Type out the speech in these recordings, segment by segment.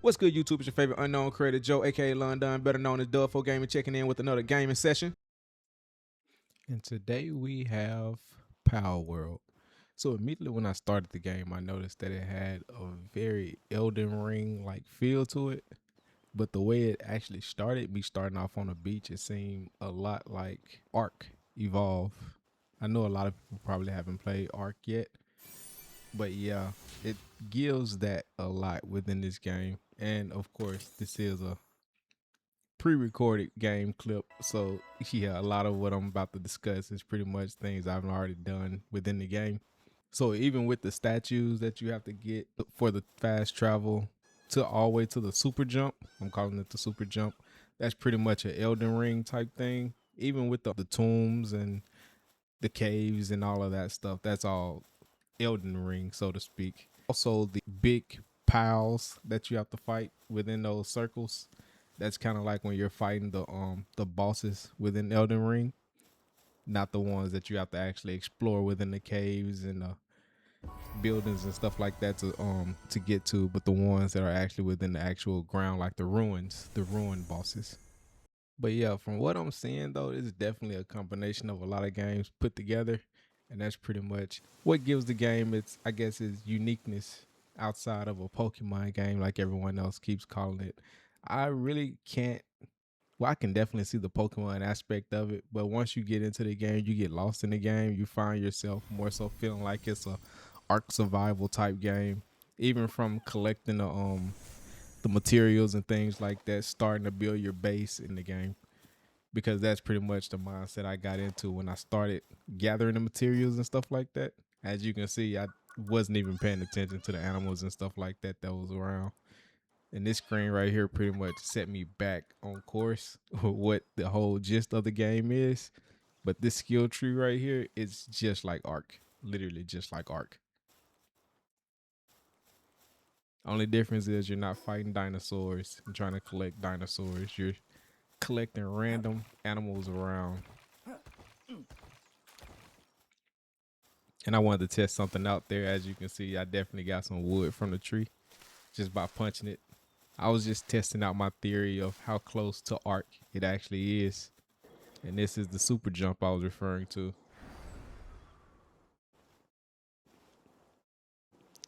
What's good, YouTube? It's your favorite unknown creator, Joe, aka London, better known as Dub4 Gaming, checking in with another gaming session. And today we have Palworld. So immediately when I started the game, I noticed that it had a very Elden Ring like feel to it. But the way it actually started, me starting off on a beach, it seemed a lot like Ark Evolve. I know a lot of people probably haven't played Ark yet, but yeah, it gives that a lot within this game. And of course, this is a pre-recorded game clip, so yeah, a lot of what I'm about to discuss is pretty much things I've already done within the game. So even with the statues that you have to get for the fast travel to all the way to the super jump, I'm calling it the super jump, that's pretty much an Elden Ring type thing. Even with the tombs and the caves and all of that stuff, that's all Elden Ring, so to speak. Also, the big piles that you have to fight within those circles, that's kind of like when you're fighting the bosses within Elden Ring, not the ones that you have to actually explore within the caves and the buildings and stuff like that to get to, but the ones that are actually within the actual ground, like the ruin bosses. But yeah, from what I'm seeing though, it's definitely a combination of a lot of games put together, and that's pretty much what gives the game its, I guess, its uniqueness outside of a Pokemon game like everyone else keeps calling it. I really can't. Well, I can definitely see the Pokemon aspect of it, but once you get into the game, you get lost in the game. You find yourself more so feeling like it's a Ark survival type game, even from collecting the materials and things like that, starting to build your base in the game, because that's pretty much the mindset I got into when I started gathering the materials and stuff like that. As you can see, I wasn't even paying attention to the animals and stuff like that was around. And this screen right here pretty much set me back on course with what the whole gist of the game is. But this skill tree right here is just like Ark, literally just like Ark. Only difference is you're not fighting dinosaurs and trying to collect dinosaurs. You're collecting random animals around. And I wanted to test something out there. As you can see, I definitely got some wood from the tree just by punching it. I was just testing out my theory of how close to Ark it actually is. And this is the super jump I was referring to.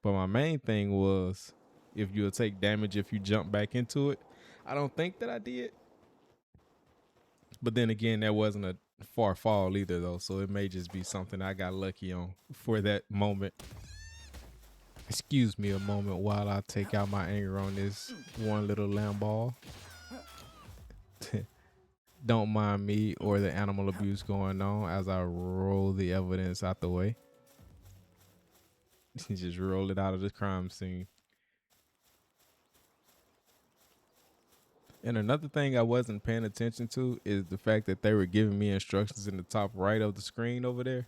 But my main thing was, if you'll take damage if you jump back into it. I don't think that I did. But then again, that wasn't a far fall either though. So it may just be something I got lucky on for that moment. Excuse me a moment while I take out my anger on this one little lamb ball. Don't mind me or the animal abuse going on as I roll the evidence out the way. Just roll it out of the crime scene. And another thing I wasn't paying attention to is the fact that they were giving me instructions in the top right of the screen over there,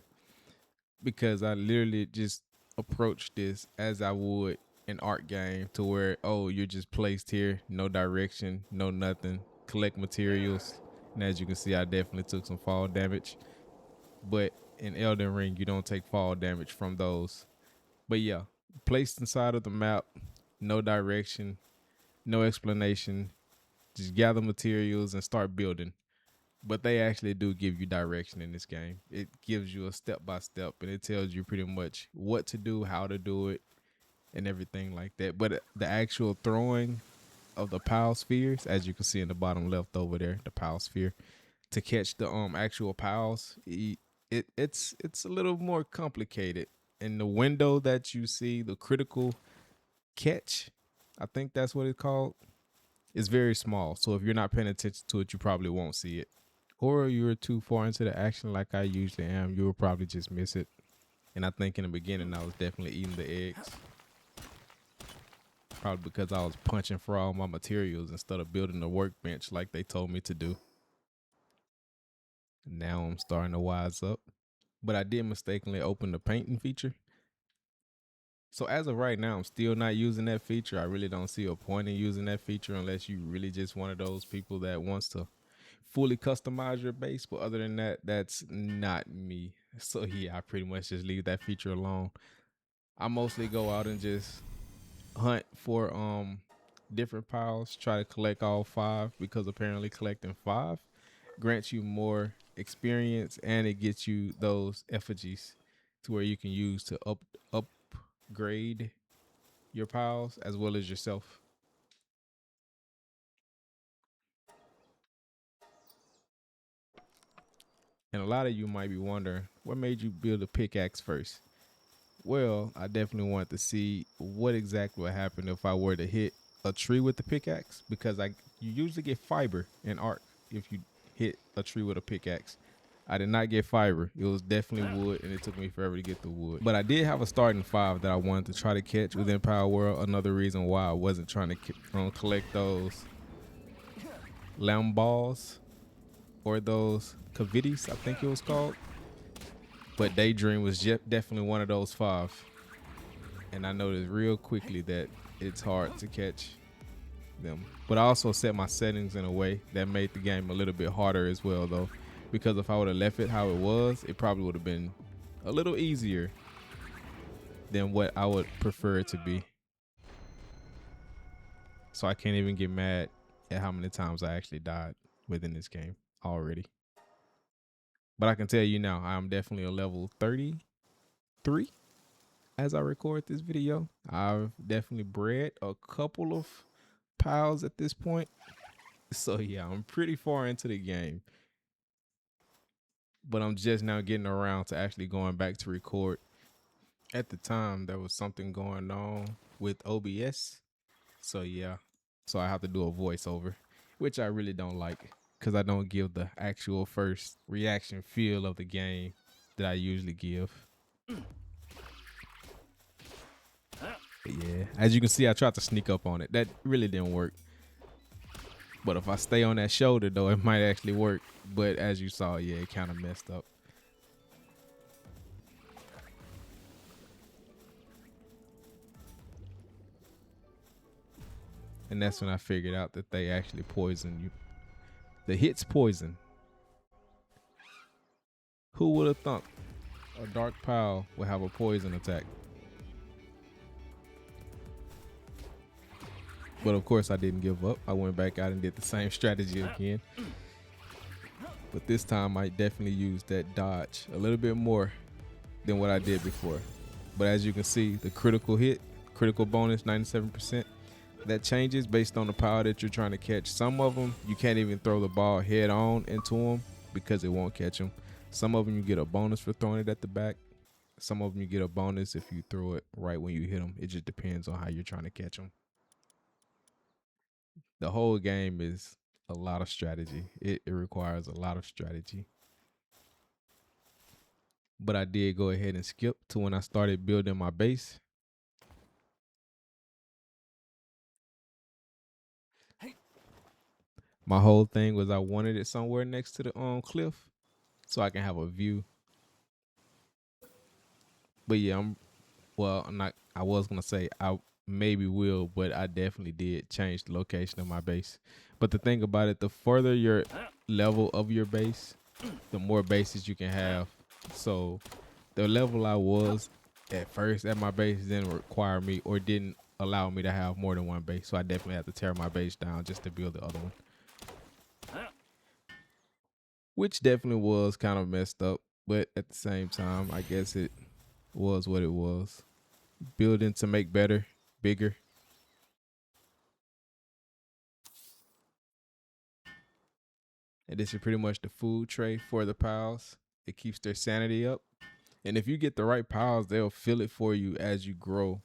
because I literally just approached this as I would an Ark game, to where, oh, you're just placed here, no direction, no nothing, collect materials. And as you can see, I definitely took some fall damage. But in Elden Ring, you don't take fall damage from those. But yeah, placed inside of the map, no direction, no explanation, just gather materials and start building. But they actually do give you direction in this game. It gives you a step by step, and it tells you pretty much what to do, how to do it, and everything like that. But the actual throwing of the pile spheres, as you can see in the bottom left over there, the pile sphere, to catch the actual piles, it's a little more complicated. And the window that you see, the critical catch, I think that's what it's called, is very small. So if you're not paying attention to it, you probably won't see it. Or you're too far into the action like I usually am, you will probably just miss it. And I think in the beginning, I was definitely eating the eggs. Probably because I was punching for all my materials instead of building a workbench like they told me to do. Now I'm starting to wise up. But I did mistakenly open the painting feature. So as of right now, I'm still not using that feature. I really don't see a point in using that feature unless you really just one of those people that wants to fully customize your base. But other than that, that's not me. So yeah, I pretty much just leave that feature alone. I mostly go out and just hunt for different piles, try to collect all 5, because apparently collecting 5 grants you more experience, and it gets you those effigies to where you can use to upgrade your piles as well as yourself. And a lot of you might be wondering, what made you build a pickaxe first? Well, I definitely wanted to see what exactly would happen if I were to hit a tree with the pickaxe, because you usually get fiber in Ark if you hit a tree with a pickaxe. I did not get fiber. It was definitely wood, and it took me forever to get the wood. But I did have a starting 5 that I wanted to try to catch within Palworld. Another reason why I wasn't trying to collect those lamb balls or those cavities, I think it was called. But Daydream was definitely one of those 5. And I noticed real quickly that it's hard to catch them. But I also set my settings in a way that made the game a little bit harder as well, though. Because if I would have left it how it was, it probably would have been a little easier than what I would prefer it to be. So I can't even get mad at how many times I actually died within this game already. But I can tell you now, I'm definitely a level 33 as I record this video. I've definitely bred a couple of piles at this point. So yeah, I'm pretty far into the game. But I'm just now getting around to actually going back to record. At the time, there was something going on with OBS. So yeah, so I have to do a voiceover, which I really don't like, because I don't give the actual first reaction feel of the game that I usually give. But yeah, as you can see, I tried to sneak up on it. That really didn't work. But if I stay on that shoulder, though, it might actually work. But as you saw, yeah, it kind of messed up. And that's when I figured out that they actually poison you. The hit's poison. Who would have thought a dark pile would have a poison attack? But of course I didn't give up. I went back out and did the same strategy again. But this time I definitely used that dodge a little bit more than what I did before. But as you can see, the critical hit, critical bonus, 97%, that changes based on the power that you're trying to catch. Some of them, you can't even throw the ball head on into them because it won't catch them. Some of them you get a bonus for throwing it at the back. Some of them you get a bonus if you throw it right when you hit them. It just depends on how you're trying to catch them. The whole game is a lot of strategy. It requires a lot of strategy. But I did go ahead and skip to when I started building my base. My whole thing was I wanted it somewhere next to the cliff so I can have a view. But yeah, I'm not, I was gonna say I maybe will, but I definitely did change the location of my base. But the thing about it, the further your level of your base, the more bases you can have. So the level I was at first at my base didn't require me, or didn't allow me to have more than one base. So I definitely had to tear my base down just to build the other one. Which definitely was kind of messed up, but at the same time, I guess it was what it was. Building to make better, bigger. And this is pretty much the food tray for the pals. It keeps their sanity up. And if you get the right pals, they'll fill it for you as you grow.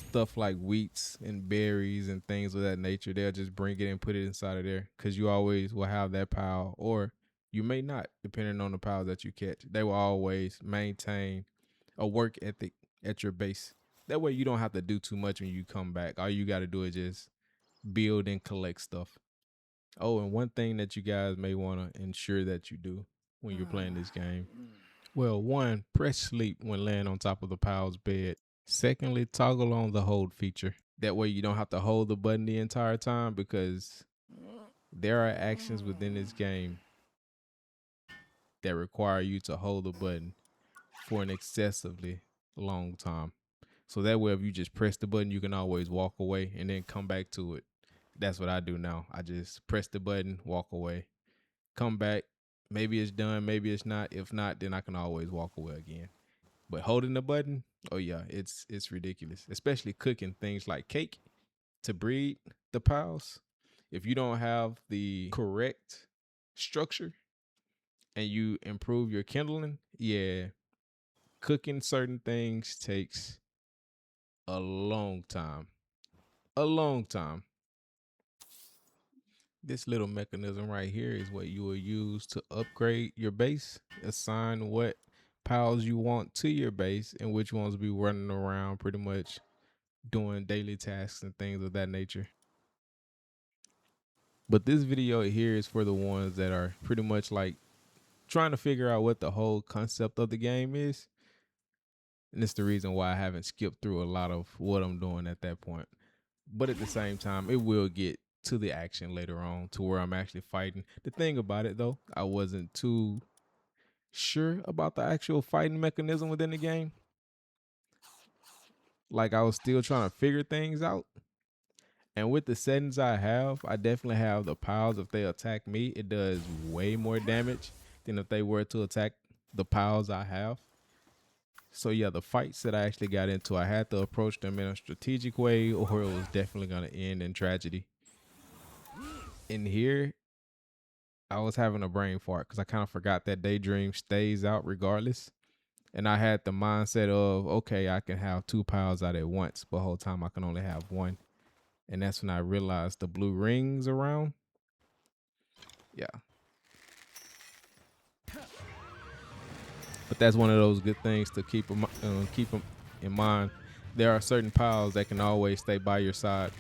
Stuff like wheats and berries and things of that nature, they'll just bring it and put it inside of there, because you always will have that pile, or you may not, depending on the piles that you catch. They will always maintain a work ethic at your base. That way you don't have to do too much when you come back. All you got to do is just build and collect stuff. Oh, and one thing that you guys may want to ensure that you do when you're playing this game. Well, one, press sleep when laying on top of the pal's bed. Secondly, toggle on the hold feature. That way you don't have to hold the button the entire time, because there are actions within this game that require you to hold the button for an excessively long time. So that way, if you just press the button, you can always walk away and then come back to it. That's what I do now. I just press the button, walk away, come back. Maybe it's done, maybe it's not. If not, then I can always walk away again. But holding the button, oh yeah, it's ridiculous. Especially cooking things like cake to breed the piles. If you don't have the correct structure and you improve your kindling, yeah, cooking certain things takes a long time. A long time. This little mechanism right here is what you will use to upgrade your base, assign what piles you want to your base and which ones will be running around pretty much doing daily tasks and things of that nature. But this video here is for the ones that are pretty much like trying to figure out what the whole concept of the game is. And it's the reason why I haven't skipped through a lot of what I'm doing at that point. But at the same time, it will get to the action later on to where I'm actually fighting. The thing about it though, I wasn't too sure about the actual fighting mechanism within the game. Like I was still trying to figure things out. And with the settings I have, I definitely have the piles. If they attack me, it does way more damage than if they were to attack the piles I have. So yeah, the fights that I actually got into, I had to approach them in a strategic way or it was definitely going to end in tragedy. In here, I was having a brain fart because I kind of forgot that Daydream stays out regardless. And I had the mindset of, okay, I can have 2 piles out at once, but the whole time I can only have 1. And that's when I realized the blue rings around. Yeah. But that's one of those good things to keep them in mind. There are certain piles that can always stay by your side.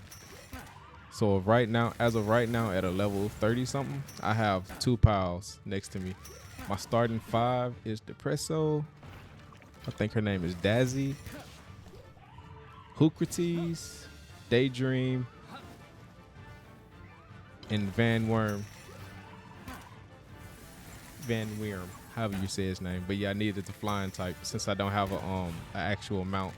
So as of right now, at a level 30 something, I have 2 piles next to me. My starting 5 is Depresso. I think her name is Dazzy, Hoocrates, Daydream, and Van Worm, however you say his name. But yeah, I needed the flying type since I don't have a actual mount.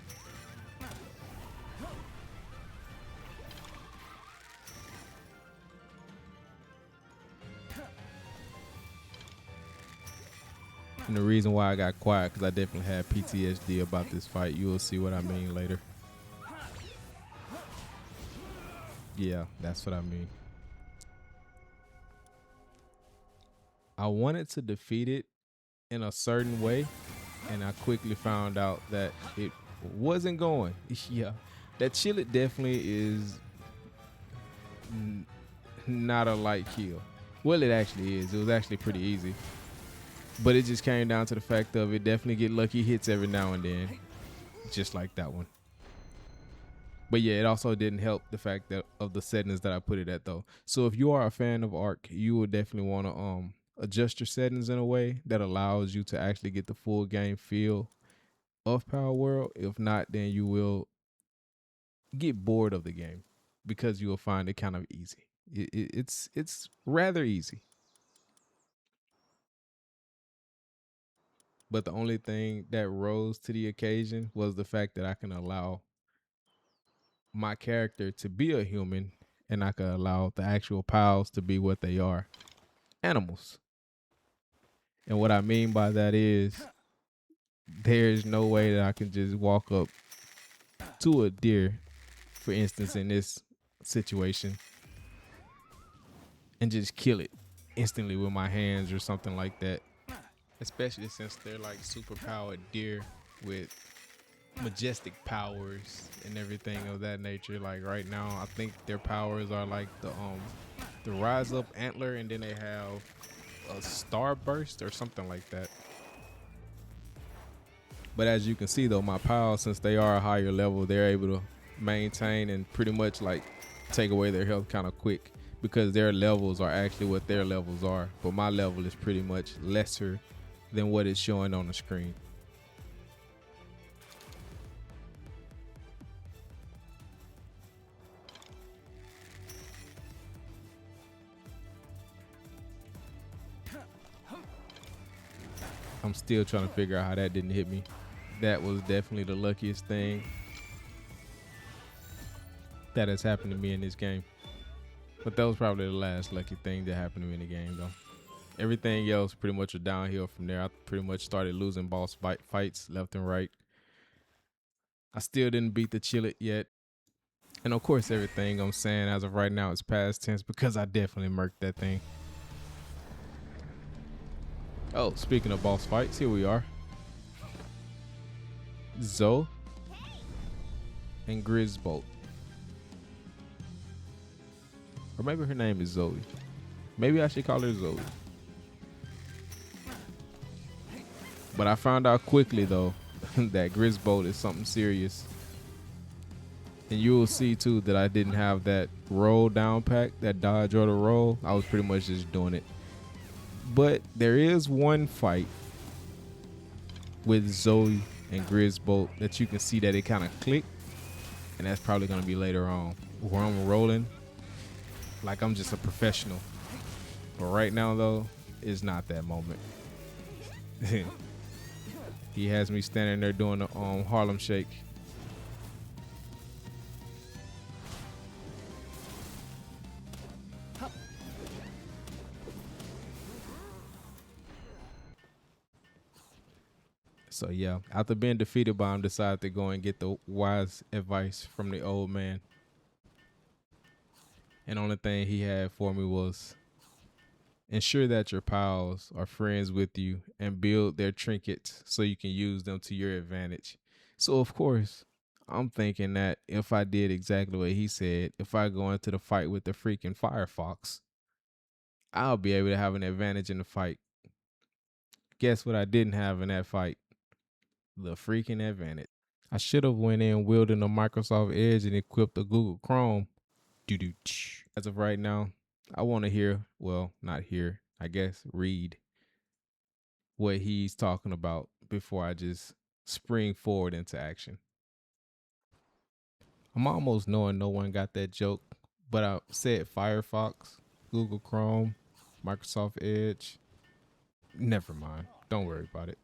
And the reason why I got quiet, because I definitely had PTSD about this fight. You will see what I mean later. Yeah, that's what I mean. I wanted to defeat it in a certain way, and I quickly found out that it wasn't going. Yeah, that Chillet definitely is not a light kill. Well, it actually is. It was actually pretty easy. But it just came down to the fact of it definitely get lucky hits every now and then, just like that one. But yeah, it also didn't help the fact that of the settings that I put it at though. So if you are a fan of Ark, you will definitely want to adjust your settings in a way that allows you to actually get the full game feel of Palworld. If not, then you will get bored of the game because you will find it kind of easy. It's rather easy. But the only thing that rose to the occasion was the fact that I can allow my character to be a human and I can allow the actual piles to be what they are, animals. And what I mean by that is there's no way that I can just walk up to a deer, for instance, in this situation, and just kill it instantly with my hands or something like that. Especially since they're like super powered deer with majestic powers and everything of that nature. Like right now, I think their powers are like the rise up antler, and then they have a starburst or something like that. But as you can see though, my pals, since they are a higher level, they're able to maintain and pretty much like take away their health kind of quick because their levels are actually what their levels are. But my level is pretty much lesser than what is showing on the screen. I'm still trying to figure out how that didn't hit me. That was definitely the luckiest thing that has happened to me in this game. But that was probably the last lucky thing that happened to me in the game, though. Everything else pretty much was downhill from there. I pretty much started losing boss fights left and right. I still didn't beat the Chillet yet. And of course, everything I'm saying as of right now is past tense because I definitely murked that thing. Oh, speaking of boss fights, here we are. Zoe and Grisbolt. Or maybe her name is Zoe. Maybe I should call her Zoe. But I found out quickly, though, that Grisbolt is something serious. And you will see, too, that I didn't have that roll down pack, that dodge or the roll. I was pretty much just doing it. But there is one fight with Zoe and Grisbolt that you can see that it kind of clicked. And that's probably going to be later on, where I'm rolling like I'm just a professional. But right now, though, it's not that moment. He has me standing there doing the Harlem Shake. So yeah, after being defeated by him, decided to go and get the wise advice from the old man. And only thing he had for me was ensure that your pals are friends with you and build their trinkets so you can use them to your advantage. So of course, I'm thinking that if I did exactly what he said, if I go into the fight with the freaking Firefox, I'll be able to have an advantage in the fight. Guess what I didn't have in that fight? The freaking advantage. I should have went in wielding a Microsoft Edge and equipped a Google Chrome. As of right now, I want to hear, well, not hear, I guess read what he's talking about before I just spring forward into action. I'm almost knowing no one got that joke, but I said Firefox, Google Chrome, Microsoft Edge. Never mind. Don't worry about it.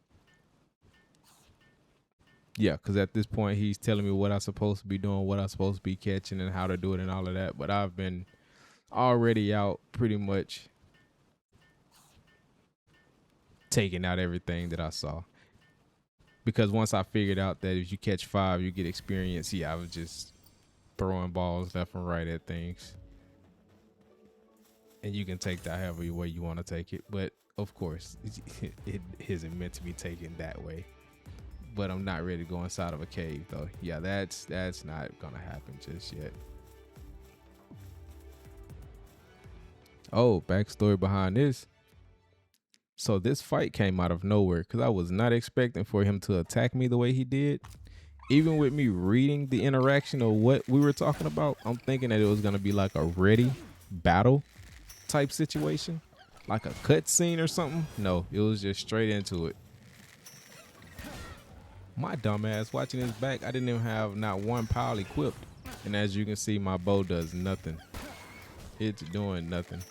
Yeah, because at this point, he's telling me what I'm supposed to be doing, what I'm supposed to be catching, and how to do it and all of that. But I've been already out pretty much taking out everything that I saw. Because once I figured out that if you catch 5, you get experience, yeah, I was just throwing balls left and right at things. And you can take that however way you want to take it. But, of course, it isn't meant to be taken that way. But I'm not ready to go inside of a cave, though. Yeah, that's not going to happen just yet. Oh, backstory behind this. So this fight came out of nowhere because I was not expecting for him to attack me the way he did. Even with me reading the interaction of what we were talking about, I'm thinking that it was going to be like a ready battle type situation. Like a cutscene or something. No, it was just straight into it. My dumbass watching his back, I didn't even have not one pile equipped. And as you can see, my bow does nothing. It's doing nothing.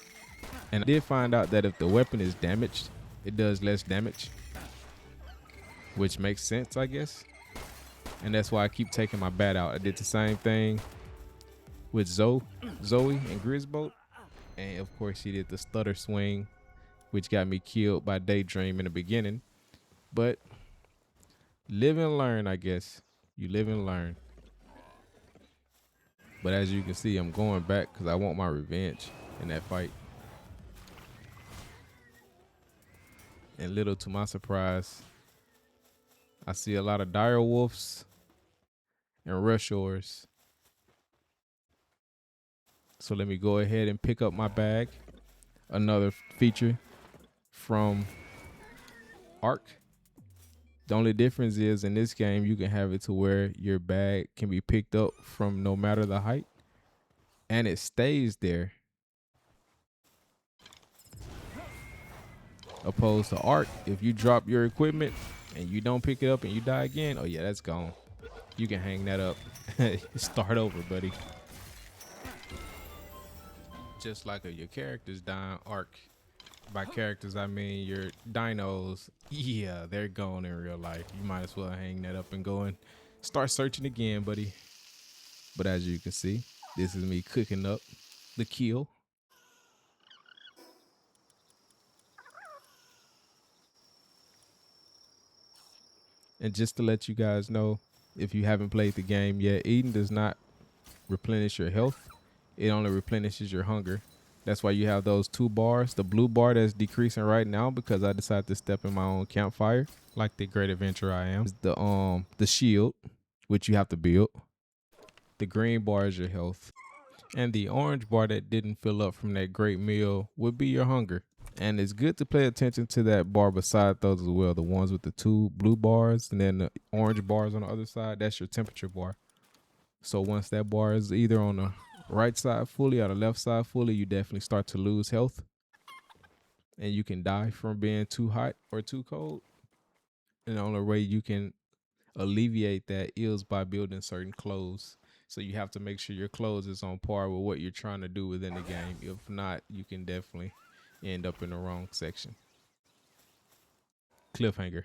And I did find out that if the weapon is damaged, it does less damage. Which makes sense, I guess. And that's why I keep taking my bat out. I did the same thing with Zoe and Grisbolt. And of course, he did the stutter swing, which got me killed by Daydream in the beginning. But live and learn, I guess. You live and learn. But as you can see, I'm going back because I want my revenge in that fight. And little to my surprise, I see a lot of dire wolves and rushors. So let me go ahead and pick up my bag. Another feature from Ark. The only difference is in this game, you can have it to where your bag can be picked up from no matter the height. And it stays there. Opposed to Ark, if you drop your equipment and you don't pick it up and you die again, oh yeah, that's gone. You can hang that up. Start over, buddy. Just like your characters die in Ark. By characters, I mean your dinos. Yeah, they're gone in real life. You might as well hang that up and go and start searching again, buddy. But as you can see, This is me cooking up the kill. And just to let you guys know, if you haven't played the game yet, eating does not replenish your health. It only replenishes your hunger. That's why you have those 2 bars. The blue bar that's decreasing right now because I decided to step in my own campfire, like the great adventurer I am. Is the shield, which you have to build. The green bar is your health. And the orange bar that didn't fill up from that great meal would be your hunger. And it's good to pay attention to that bar beside those as well. The ones with the 2 blue bars and then the orange bars on the other side, that's your temperature bar. So once that bar is either on the right side fully or the left side fully, you definitely start to lose health. And you can die from being too hot or too cold. And the only way you can alleviate that is by building certain clothes. So you have to make sure your clothes is on par with what you're trying to do within the game. If not, you can definitely end up in the wrong section. Cliffhanger.